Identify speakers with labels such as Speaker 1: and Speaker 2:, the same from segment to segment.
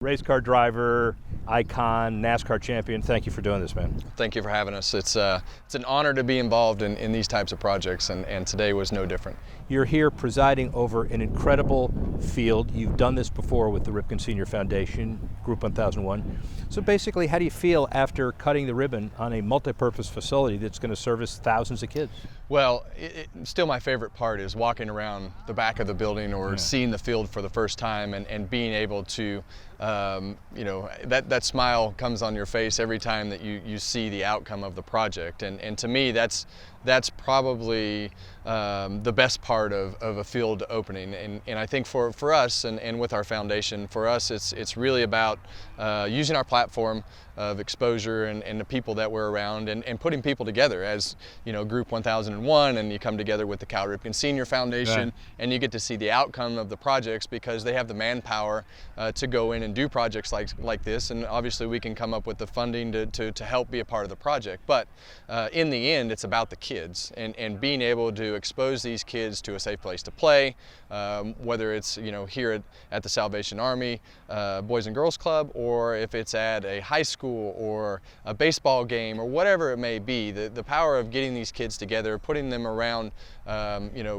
Speaker 1: Race car driver, icon, NASCAR champion, thank you for doing this, man.
Speaker 2: Thank you for having us. It's an honor to be involved in these types of projects, and today was no different.
Speaker 1: You're here presiding over an incredible field. You've done this before with the Ripken Senior Foundation, Group 1001. So basically, how do you feel after cutting the ribbon on a multi-purpose facility that's going to service thousands of kids?
Speaker 2: Well, still my favorite part is walking around the back of the building or seeing the field for the first time and being able to, that smile comes on your face every time that you see the outcome of the project. And to me, that's probably the best part of a field opening. And I think for us and with our foundation, for us it's really about using our platform of exposure and the people that we're around and putting people together as, Group 1001, and you come together with the Cal Ripken Senior Foundation, and you get to see the outcome of the projects because they have the manpower to go in and do projects like this. And obviously we can come up with the funding to help be a part of the project. But in the end, it's about the kids and being able to expose these kids to a safe place to play, whether it's here at the Salvation Army Boys and Girls Club, or if it's at a high school or a baseball game or whatever it may be. The power of getting these kids together, putting them around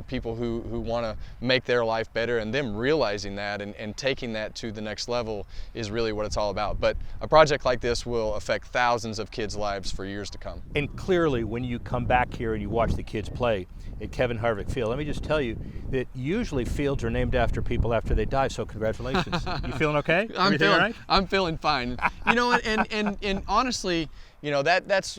Speaker 2: people who want to make their life better, and them realizing that and taking that to the next level is really what it's all about. But a project like this will affect thousands of kids' lives for years to come.
Speaker 1: And clearly, when you come back here and you watch the kids play at Kevin Harvick Field, let me just tell you that usually fields are named after people after they die, so congratulations. You feeling okay? Everything all right?
Speaker 2: I'm feeling fine. And honestly, that's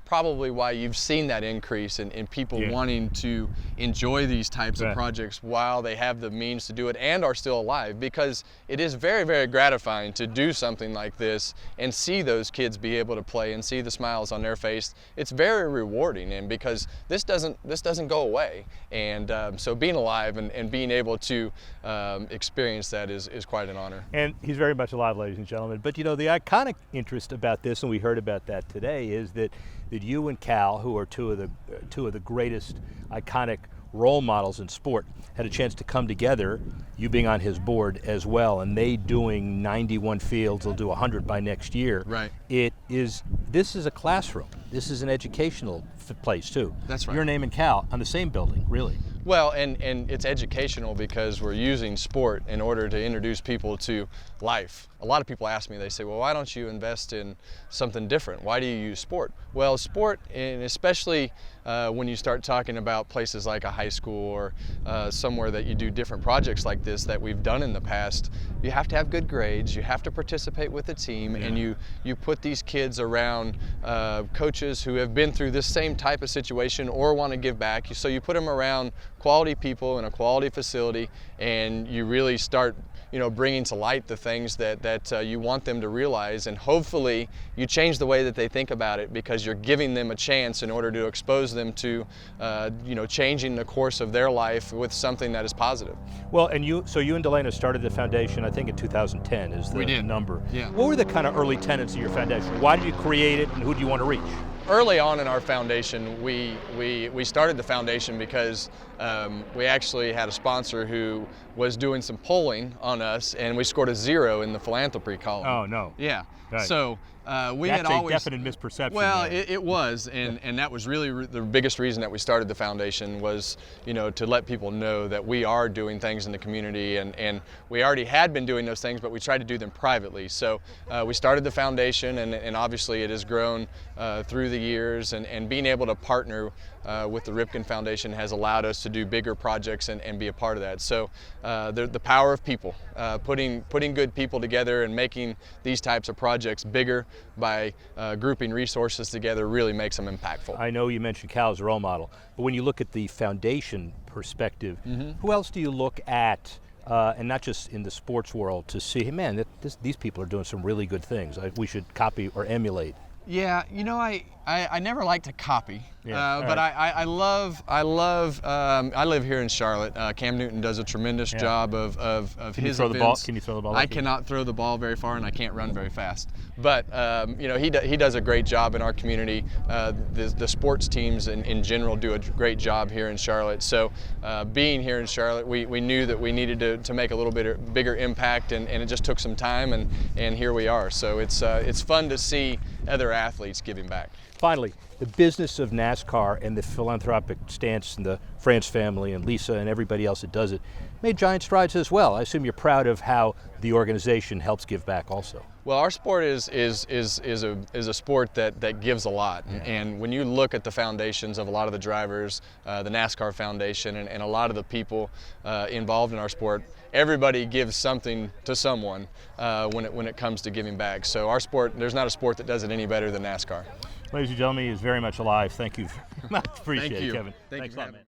Speaker 2: probably why you've seen that increase in people wanting to enjoy these types of projects while they have the means to do it and are still alive, because it is very, very gratifying to do something like this and see those kids be able to play and see the smiles on their face. It's very rewarding, and because this doesn't go away, and so being alive and being able to experience that is quite an honor.
Speaker 1: And he's very much alive, ladies and gentlemen. But the iconic interest about this, and we heard about that today, is that you and Cal, who are two of the greatest iconic role models in sport, had a chance to come together, you being on his board as well, and they doing 91 fields, they'll do 100 by next year.
Speaker 2: Right.
Speaker 1: This is a classroom. This is an educational place too.
Speaker 2: That's right.
Speaker 1: Your name and Cal on the same building, really.
Speaker 2: Well, and it's educational because we're using sport in order to introduce people to life. A lot of people ask me, they say, well, why don't you invest in something different? Why do you use sport? Well, sport, and especially when you start talking about places like a high school or somewhere that you do different projects like this that we've done in the past, you have to have good grades, you have to participate with the team, and you put these kids around coaches who have been through this same type of situation or want to give back. So you put them around quality people in a quality facility, and you really start bringing to light the things that you want them to realize, and hopefully you change the way that they think about it because you're giving them a chance in order to expose them to changing the course of their life with something that is positive.
Speaker 1: Well, and you and Delana started the foundation, I think in 2010 is the number.
Speaker 2: Yeah.
Speaker 1: What were the kind of early tenets of your foundation? Why did you create it, and who do you want to reach?
Speaker 2: Early on in our foundation, we started the foundation because we actually had a sponsor who was doing some polling on us, and we scored a 0 in the philanthropy column.
Speaker 1: Oh, no.
Speaker 2: Yeah.
Speaker 1: Right.
Speaker 2: So we
Speaker 1: That's
Speaker 2: had always
Speaker 1: a definite misperception.
Speaker 2: Well, it was, and that was really the biggest reason that we started the foundation was, to let people know that we are doing things in the community, and we already had been doing those things, but we tried to do them privately. So we started the foundation, and obviously it has grown through the years, and being able to partner with the Ripken Foundation has allowed us to do bigger projects and be a part of that. So the power of people, putting good people together and making these types of projects bigger by grouping resources together really makes them impactful.
Speaker 1: I know you mentioned Cal as a role model, but when you look at the foundation perspective, who else do you look at, and not just in the sports world, to see, hey, man, these people are doing some really good things we should copy or emulate?
Speaker 2: Yeah, I never like to copy.
Speaker 1: Yeah.
Speaker 2: But I live here in Charlotte. Cam Newton does a tremendous job of
Speaker 1: Can
Speaker 2: his
Speaker 1: you throw the ball?
Speaker 2: events.
Speaker 1: Can you throw the ball?
Speaker 2: I cannot throw the ball very far, and I can't run very fast. But he does a great job in our community. The sports teams in general do a great job here in Charlotte. So being here in Charlotte, we knew that we needed to make a little bit bigger impact, and it just took some time, and here we are. So it's fun to see other athletes giving back.
Speaker 1: Finally, the business of NASCAR and the philanthropic stance and the France family and Lisa and everybody else that does it made giant strides as well. I assume you're proud of how the organization helps give back also.
Speaker 2: Well, our sport is a sport that gives a lot, and when you look at the foundations of a lot of the drivers, the NASCAR Foundation, and a lot of the people involved in our sport, everybody gives something to someone when it comes to giving back. So our sport, there's not a sport that does it any better than NASCAR.
Speaker 1: Ladies and gentlemen, he is very much alive. Thank you very much. Appreciate it, Kevin.
Speaker 2: Thanks a lot, man.